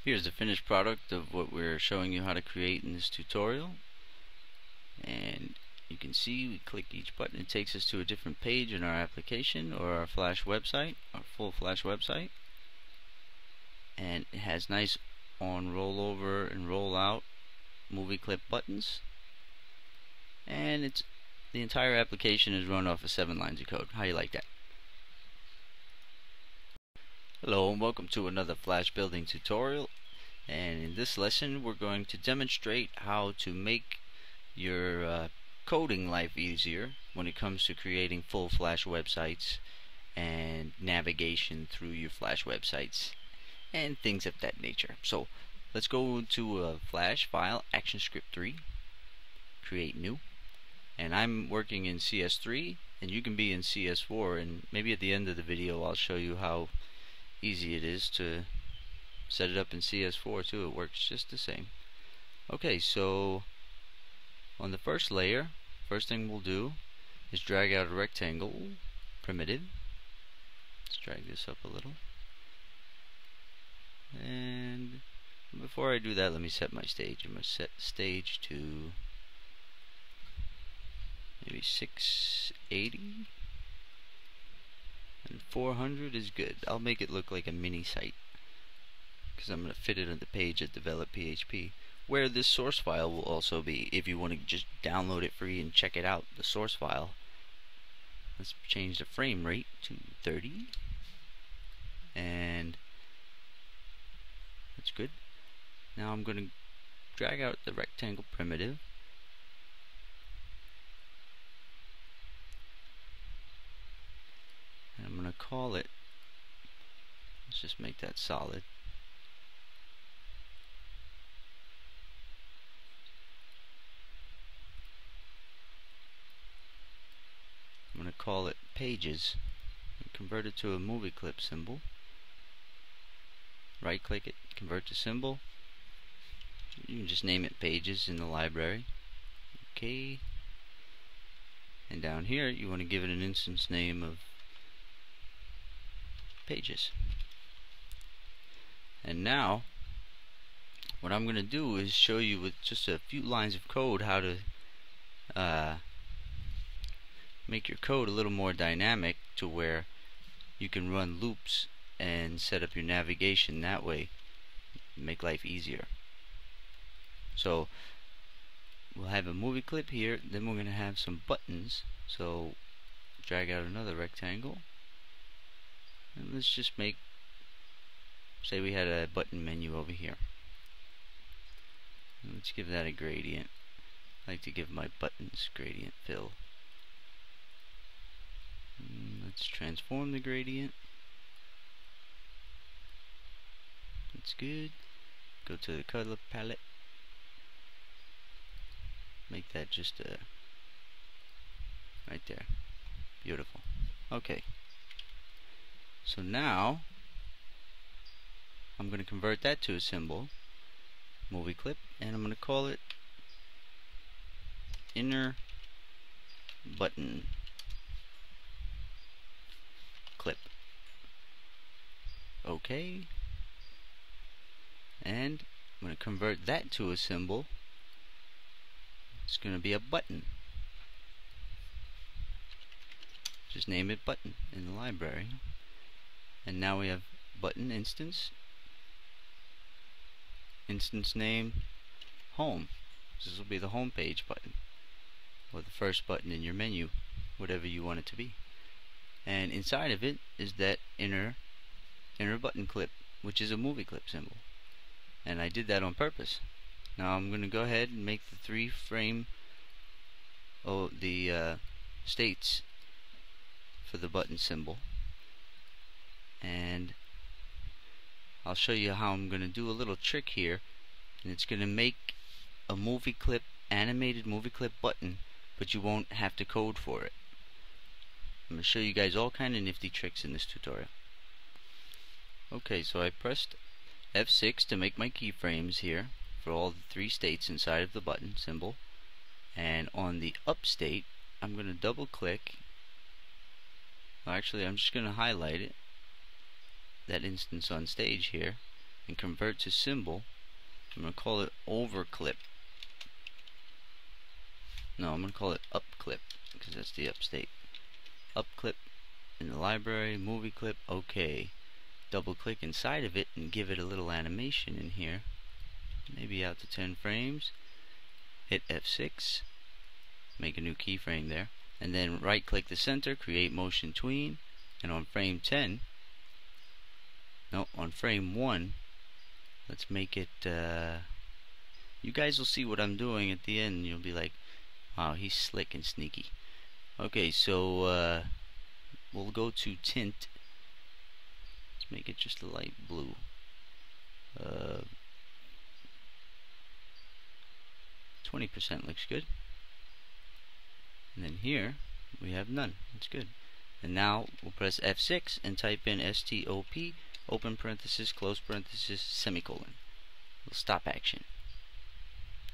Here's the finished product of what we're showing you how to create in this tutorial. And you can see we click each button, it takes us to a different page in our application or our Flash website, our full Flash website. And it has nice on rollover and roll out movie clip buttons. And the entire application is run off of 7 lines of code. How you like that? Hello and welcome to another Flash building tutorial, and in this lesson we're going to demonstrate how to make your coding life easier when it comes to creating full Flash websites and navigation through your Flash websites and things of that nature. So let's go to a Flash file, ActionScript 3, create new, and I'm working in CS3 and you can be in CS4, and maybe at the end of the video I'll show you how easy it is to set it up in CS4 too. It works just the same. Okay, so on the first layer, first thing we'll do is drag out a rectangle primitive. Let's drag this up a little, and before I do that, let me set my stage. I'm going to set stage to maybe 680, and 400 is good. I'll make it look like a mini site because I'm going to fit it on the page at develop PHP, where this source file will also be if you want to just download it free and check it out. The source file, let's change the frame rate to 30, and that's good. Now I'm going to drag out the rectangle primitive, and I'm going to call it, let's just make that solid. I'm going to call it pages and convert it to a movie clip symbol. Right click it, convert to symbol. You can just name it pages in the library. Okay. And down here you want to give it an instance name of pages. And now what I'm going to do is show you with just a few lines of code how to make your code a little more dynamic to where you can run loops and set up your navigation that way, make life easier. So we'll have a movie clip here, then we're going to have some buttons. So drag out another rectangle, and let's just make, say we had a button menu over here, and let's give that a gradient. I like to give my buttons gradient fill. Let's transform the gradient. That's good. Go to the color palette. Make that just right there. Beautiful. Okay. So now I'm going to convert that to a symbol, movie clip, and I'm going to call it inner button clip. Okay. And I'm going to convert that to a symbol. It's going to be a button. Just name it button in the library. And now we have button instance name home. This will be the home page button, or the first button in your menu, whatever you want it to be. And inside of it is that inner button clip, which is a movie clip symbol. And I did that on purpose. Now I'm going to go ahead and make the 3 frame states for the button symbol, and I'll show you how I'm going to do a little trick here, and it's going to make a movie clip, animated movie clip button, but you won't have to code for it. I'm going to show you guys all kind of nifty tricks in this tutorial. Okay, so I pressed F6 to make my keyframes here for all the 3 states inside of the button symbol, and on the up state I'm going to double click. Well, actually I'm just going to highlight it, that instance on stage here, and convert to symbol. I'm going to call it overclip. No, I'm going to call it upclip because that's the upstate. Upclip in the library, movie clip, okay. Double click inside of it and give it a little animation in here. Maybe out to 10 frames. Hit F6. Make a new keyframe there. And then right click the center, create motion tween. And on frame 10, no, on frame 1, let's make it, you guys will see what I'm doing at the end. You'll be like, wow, he's slick and sneaky. Okay, so we'll go to tint. Let's make it just a light blue. 20% looks good. And then here we have none. That's good. And now we'll press F6 and type in STOP, open parenthesis, close parenthesis, semicolon. We'll stop action.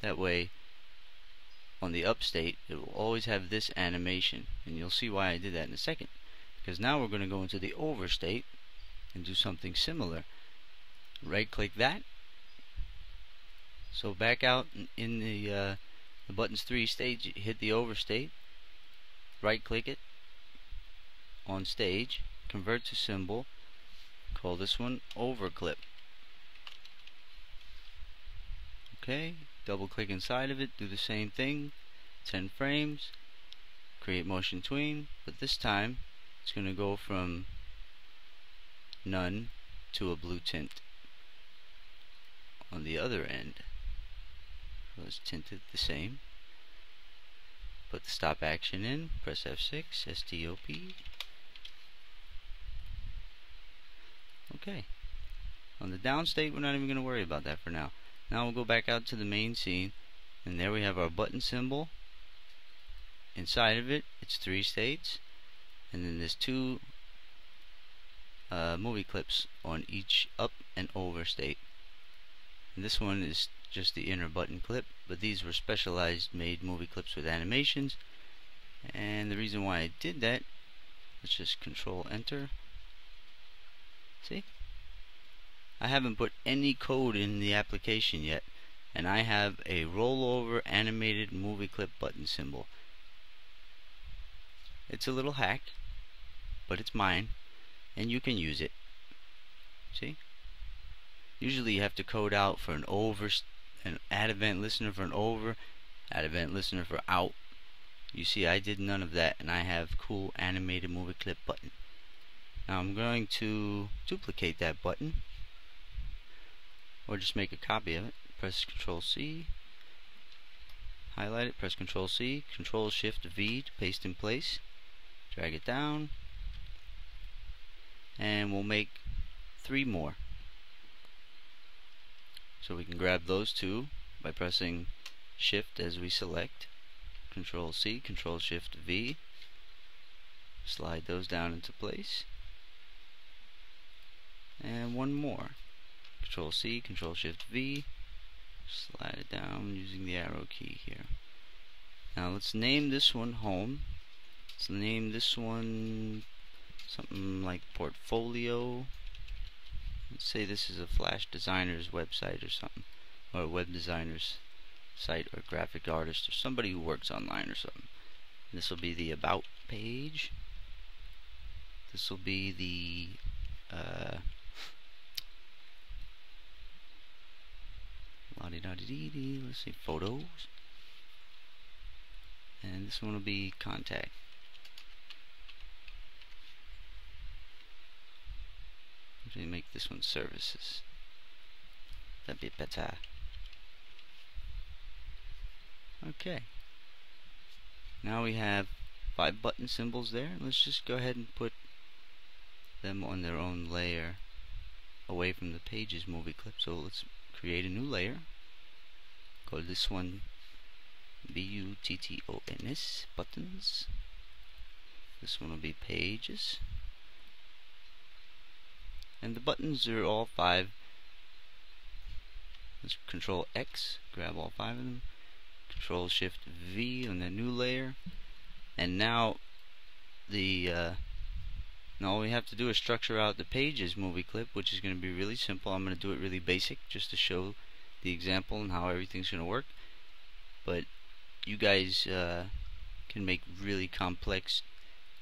That way, on the upstate, it will always have this animation. And you'll see why I did that in a second. Because now we're going to go into the overstate and do something similar. Right click that. So back out in the buttons 3 stage, hit the overstate. Right click it on stage, convert to symbol, call this one overclip. Okay, double click inside of it, do the same thing, 10 frames, create motion tween, but this time it's going to go from none to a blue tint. On the other end, it was tinted the same. Put the stop action in, press F6, STOP. Okay. On the downstate, we're not even going to worry about that for now. Now we'll go back out to the main scene, and there we have our button symbol. Inside of it, it's 3 states, and then there's 2 movie clips on each up and over state. And this one is just the inner button clip, but these were specialized made movie clips with animations. And the reason why I did that, let's just control enter. See? I haven't put any code in the application yet, and I have a rollover animated movie clip button symbol. It's a little hack, but it's mine, and you can use it. See? Usually you have to code out for an over, an add event listener for an over, add event listener for out. You see, I did none of that, and I have cool animated movie clip button. Now I'm going to duplicate that button, or just make a copy of it. Press Ctrl C, highlight it, press Ctrl C, Ctrl Shift V to paste in place, drag it down, and we'll make 3 more. So we can grab those 2 by pressing Shift as we select, Ctrl C, Ctrl Shift V, slide those down into place, and 1 more. Ctrl C, Ctrl Shift V, slide it down using the arrow key here. Now let's name this one home. Let's name this one something like portfolio. Let's say this is a Flash designer's website or something, or a web designer's site, or graphic artist, or somebody who works online or something. This will be the about page. This will be the let's see, photos, and this one will be contact. Actually, make this one services. That'd be better. Okay. Now we have 5 button symbols there. Let's just go ahead and put them on their own layer away from the pages movie clip. So let's create a new layer. Call this one BUTTONS, buttons. This one will be pages. And the buttons are all 5. Let's Control X, grab all 5 of them. Control Shift V on the new layer. And now the Now all we have to do is structure out the pages movie clip, which is going to be really simple. I'm going to do it really basic just to show the example and how everything's going to work. But you guys can make really complex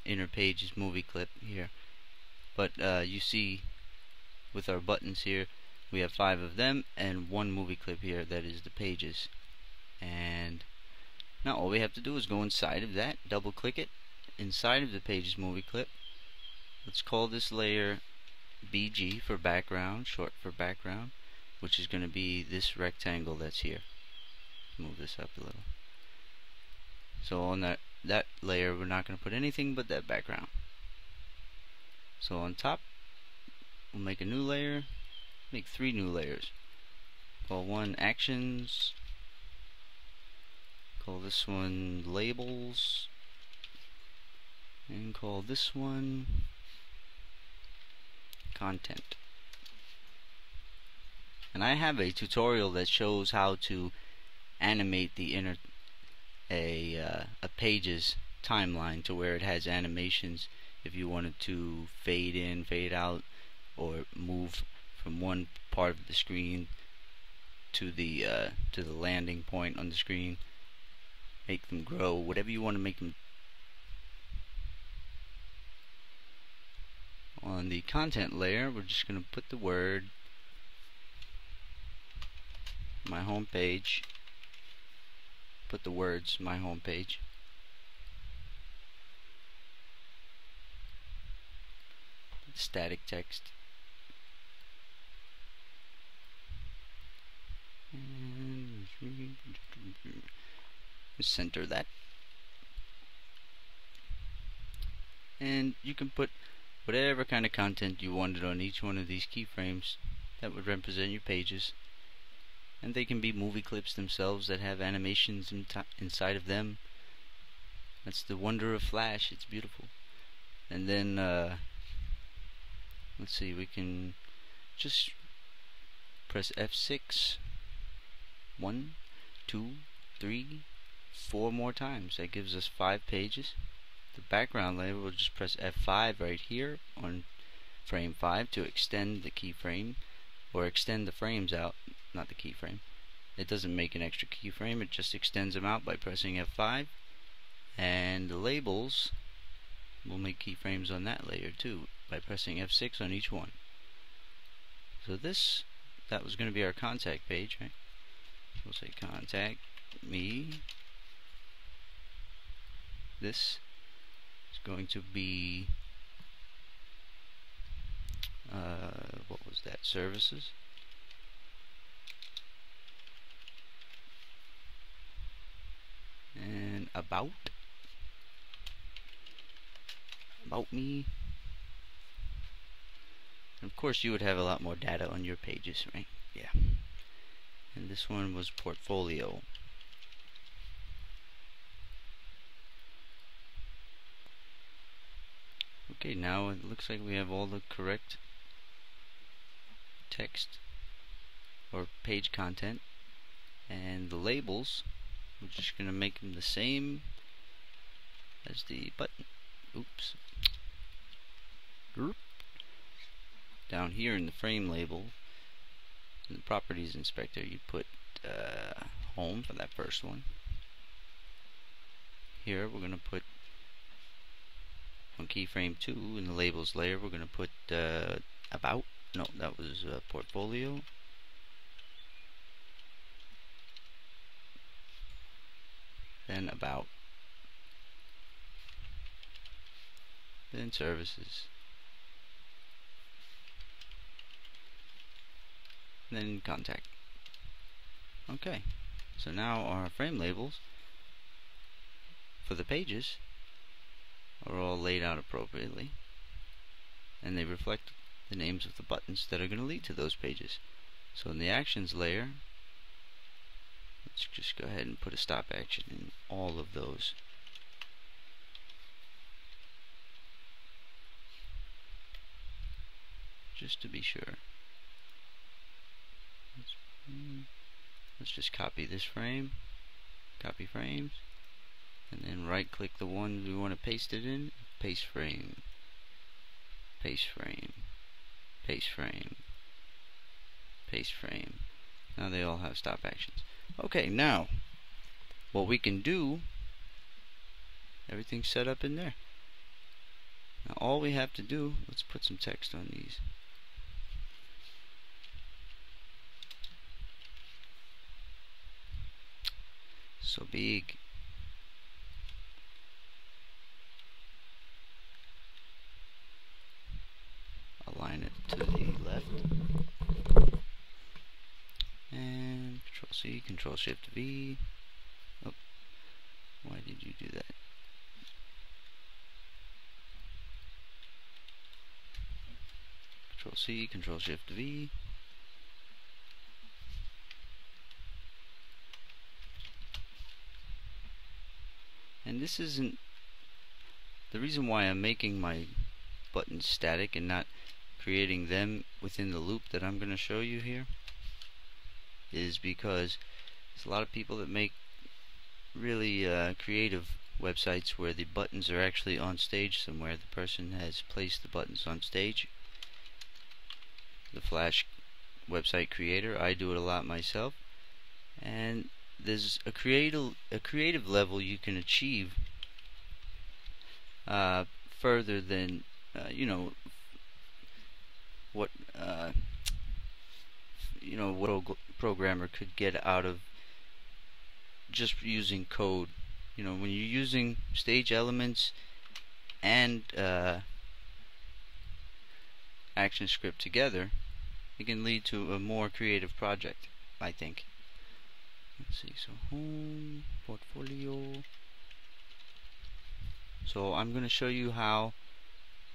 inner pages movie clip here. But you see with our buttons here, we have 5 of them and 1 movie clip here that is the pages. And now all we have to do is go inside of that, double click it, inside of the pages movie clip. Let's call this layer BG for background, short for background, which is going to be this rectangle that's here. Move this up a little. So on that layer we're not going to put anything but that background. So on top we'll make a new layer, make 3 new layers. Call one actions, call this one labels, and call this one content. And I have a tutorial that shows how to animate the a page's timeline to where it has animations if you wanted to fade in, fade out, or move from one part of the screen to the landing point on the screen, make them grow, whatever you want to make them. On the content layer, we're just going to put the word my home page, put the words my home page, static text, and center that. And you can put whatever kind of content you wanted on each one of these keyframes that would represent your pages, and they can be movie clips themselves that have animations inside of them. That's the wonder of Flash. It's beautiful. And then let's see, we can just press F6 1, 2, 3, 4 more times. That gives us 5 pages. The background layer, we'll just press F5 right here on frame 5 to extend the keyframe, or extend the frames out, not the keyframe. It doesn't make an extra keyframe, it just extends them out by pressing F5. And the labels, we'll make keyframes on that layer too by pressing F6 on each one. So that was going to be our contact page, right? We'll say contact me. This is going to be what was that? Services. And about me. And of course you would have a lot more data on your pages, right? Yeah. And this one was portfolio. Okay, now it looks like we have all the correct text or page content, and the labels, we're just going to make them the same as the button. Oops. Down here in the frame label, in the properties inspector, you put home for that first one. Here we're going to put on keyframe 2 in the labels layer, we're going to put about. No, that was portfolio. Then about. Then services. Then contact. Okay, so now our frame labels for the pages are all laid out appropriately, and they reflect the names of the buttons that are going to lead to those pages. So in the actions layer, let's just go ahead and put a stop action in all of those. Just to be sure. Let's just copy this frame, copy frames, and then right click the one we want to paste it in, paste frame. paste frame, paste frame, paste frame. Now they all have stop actions. Okay, now what we can do, everything's set up in there. Now all we have to do, let's put some text on these. So big. Align it to the left. And Control C, Control Shift V. Oh, why did you do that? Control C, Control Shift V. And this isn't the reason why I'm making my buttons static and not creating them within the loop that I'm going to show you here is because there's a lot of people that make really creative websites where the buttons are actually on stage somewhere. The person has placed the buttons on stage. The Flash website creator, I do it a lot myself, and there's a creative level you can achieve further than you know what what a programmer could get out of just using code. You know, when you're using stage elements and ActionScript together, it can lead to a more creative project, I think. Let's see, so home, portfolio. So I'm going to show you how.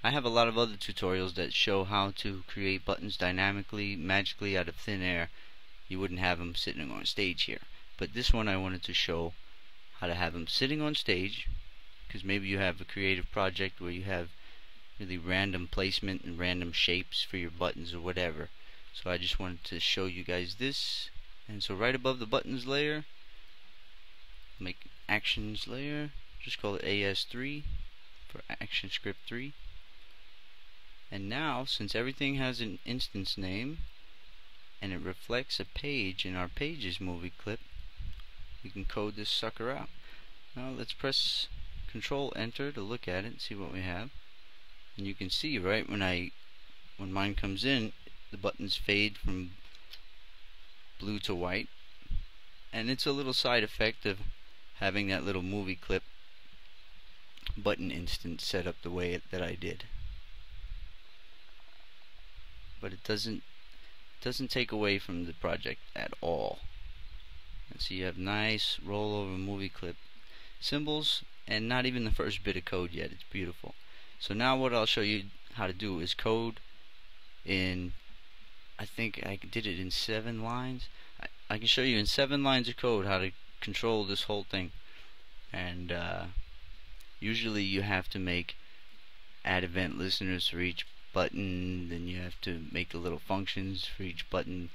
I have a lot of other tutorials that show how to create buttons dynamically, magically out of thin air. You wouldn't have them sitting on stage here. But this one I wanted to show how to have them sitting on stage, because maybe you have a creative project where you have really random placement and random shapes for your buttons or whatever. So I just wanted to show you guys this. And so right above the buttons layer, make actions layer, just call it AS3 for ActionScript 3. And now, since everything has an instance name and it reflects a page in our pages movie clip, we can code this sucker out. Now let's press Control Enter to look at it and see what we have. And you can see right when mine comes in, the buttons fade from blue to white, and it's a little side effect of having that little movie clip button instance set up the way that I did. But it doesn't take away from the project at all. And so you have nice rollover movie clip symbols, and not even the first bit of code yet. It's beautiful. So now what I'll show you how to do is code in, I think I did it in 7 lines. I can show you in 7 lines of code how to control this whole thing. And usually you have to add event listeners for each button, then you have to make the little functions for each button.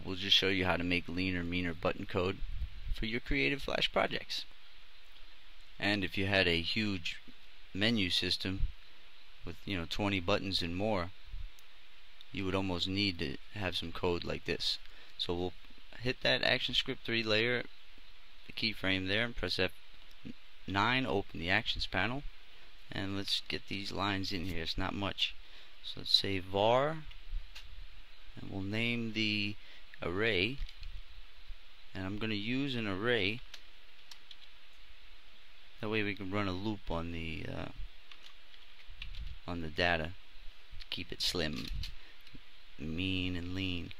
We'll just show you how to make leaner, meaner button code for your creative Flash projects. And if you had a huge menu system with 20 buttons and more, you would almost need to have some code like this. So we'll hit that ActionScript 3 layer, the keyframe there, and press F9, open the Actions panel, and let's get these lines in here. It's not much. So let's say var, and we'll name the array, and I'm going to use an array. That way we can run a loop on the data to keep it slim, mean, and lean.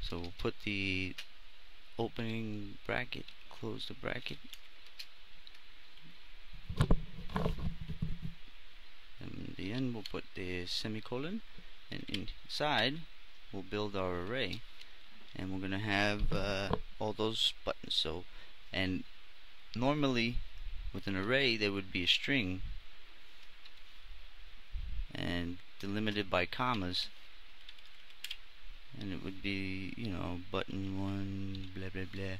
So we'll put the opening bracket, close the bracket, and in the end we'll put the semicolon, and inside we'll build our array, and we're going to have all those buttons. So, and normally with an array there would be a string and delimited by commas, and it would be, button 1 blah blah blah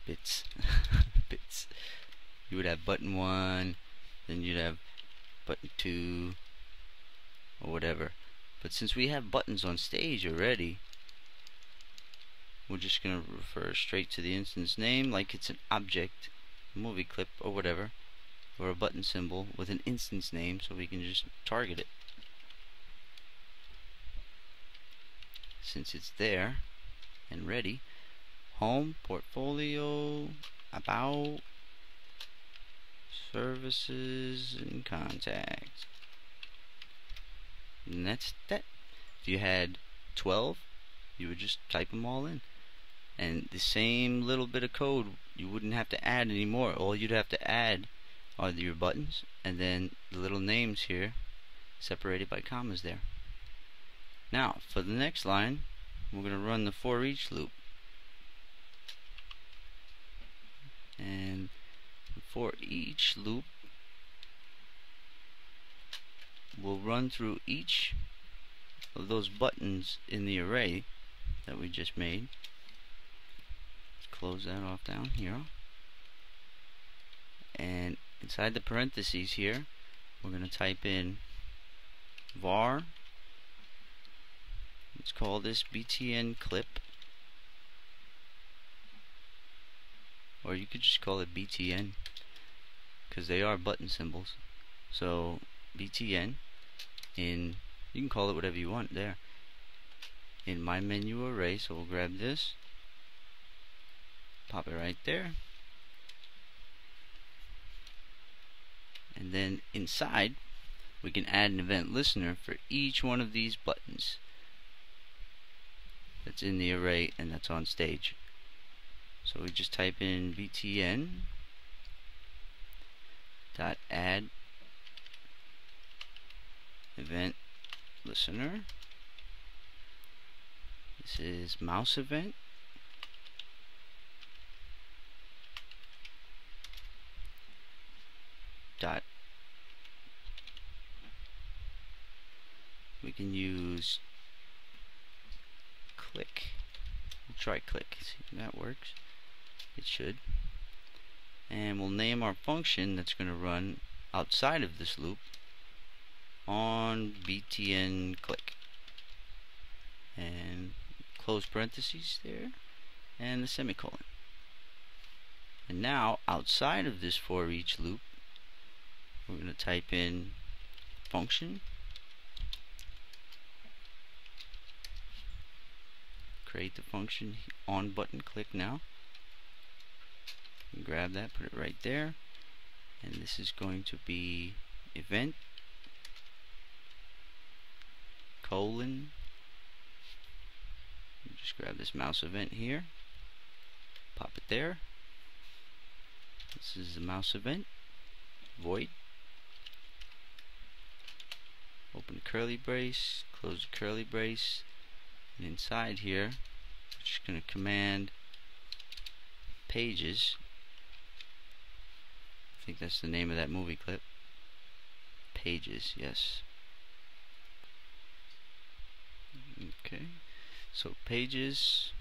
bits bits. You would have button 1, then you'd have button 2, or whatever. But since we have buttons on stage already, we're just going to refer straight to the instance name like it's an object, movie clip, or whatever, or a button symbol with an instance name, so we can just target it. Since it's there and ready, home, portfolio, about, services, and contacts. And that's that. If you had 12, you would just type them all in. And the same little bit of code, you wouldn't have to add anymore. All you'd have to add are your buttons and then the little names here separated by commas there. Now for the next line, we're going to run the for each loop. And for each loop, we'll run through each of those buttons in the array that we just made. Let's close that off down here. And inside the parentheses here, we're going to type in var. Let's call this btn clip, or you could just call it btn because they are button symbols. So btn in, you can call it whatever you want there, in my menu array. So we'll grab this, pop it right there, and then inside we can add an event listener for each one of these buttons that's in the array and that's on stage. So we just type in btn dot add event listener. This is mouse event. Dot. We can use click. We'll try click. See if that works. It should. And we'll name our function that's going to run outside of this loop on btn click. And close parentheses there and the semicolon. And now outside of this for each loop, we're going to type in function, create the function on button click now, and grab that, put it right there, and this is going to be event colon, just grab this mouse event here, pop it there. This is the mouse event, void, open the curly brace, close the curly brace, and inside here we're just going to command pages. I think that's the name of that movie clip. Pages, yes. Okay, so pages,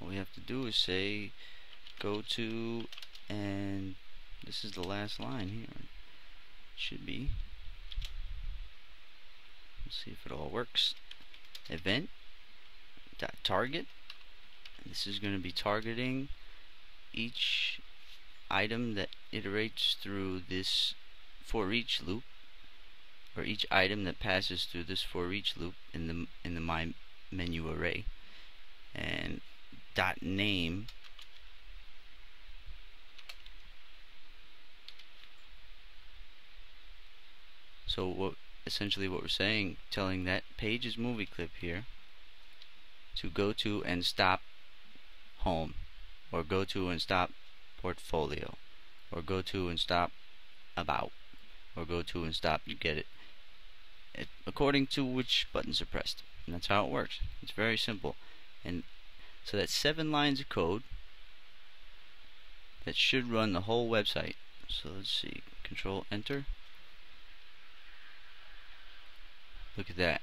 all we have to do is say go to, and this is the last line here. It should be. Let's see if it all works. Event dot target. This is going to be targeting each item that iterates through this for each loop, or each item that passes through this for each loop in the my menu array. And dot name, so essentially what we're saying, telling that pages movie clip here to go to and stop home, or go to and stop portfolio, or go to and stop about, or go to and stop, you get it, according to which buttons are pressed. And that's how it works. It's very simple. And so that's 7 lines of code that should run the whole website. So let's see, control enter. Look at that.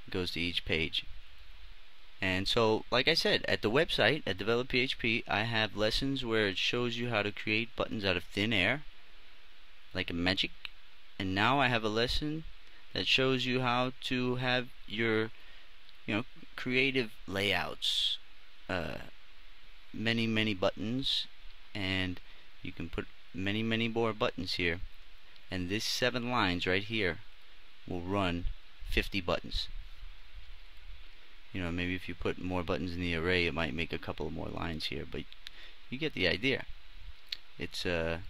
It goes to each page. And so, like I said, at the website, at Develop PHP, I have lessons where it shows you how to create buttons out of thin air, like a magic, And now I have a lesson that shows you how to have your creative layouts, many buttons, and you can put many more buttons here, and this 7 lines right here will run 50 buttons. Maybe if you put more buttons in the array, it might make a couple more lines here, but you get the idea. It's a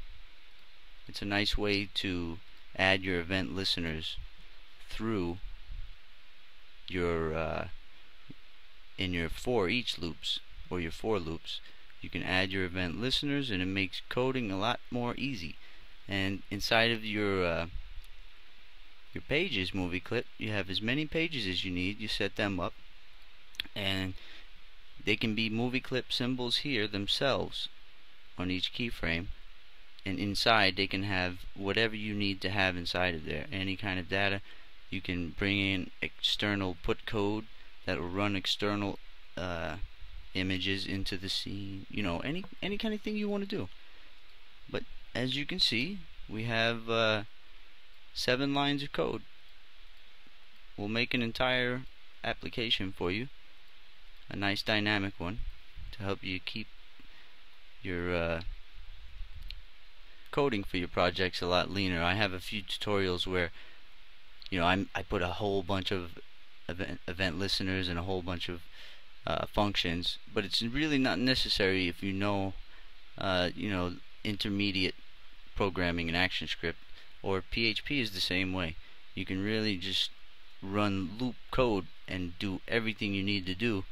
nice way to add your event listeners through your in your for each loops or your for loops. You can add your event listeners, and it makes coding a lot more easy. And inside of your pages movie clip, you have as many pages as you need. You set them up, and they can be movie clip symbols here themselves on each keyframe, and inside they can have whatever you need to have inside of there, any kind of data. You can bring in external put code that will run external images into the scene, any kind of thing you want to do. But as you can see, we have 7 lines of code. We'll make an entire application for you, a nice dynamic one, to help you keep your coding for your projects a lot leaner. I have a few tutorials where I put a whole bunch of event listeners and a whole bunch of functions, but it's really not necessary if you know intermediate programming and ActionScript, or PHP is the same way. You can really just run loop code and do everything you need to do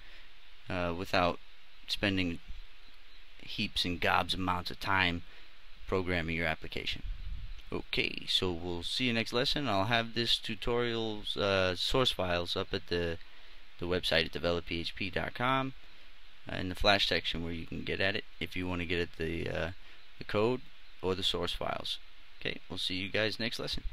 without spending heaps and gobs amounts of time programming your application. Okay, so we'll see you next lesson. I'll have this tutorial's source files up at the website at developphp.com in the Flash section, where you can get at it if you want to get at the code or the source files. Okay, we'll see you guys next lesson.